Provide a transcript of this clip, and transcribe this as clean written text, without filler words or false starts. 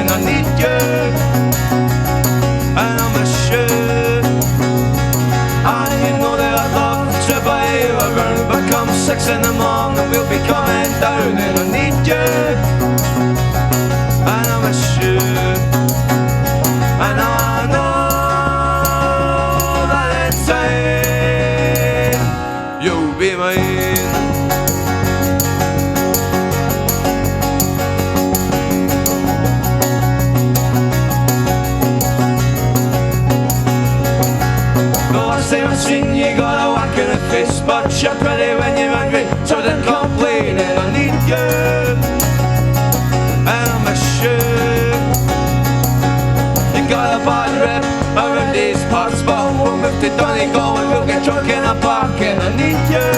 and I need you, and I miss you. And you know that I'd love to be around, but come 6 in the morning we'll be coming down, and I need you, and I miss you. And I know that in time you'll be mine. I've seen you got a whack in the face, but you're pretty when you're angry, so don't complain. And I need you, and I miss you. You got a bad rep around these parts, but we'll move to Donegal and we'll get drunk in a park. And I need you,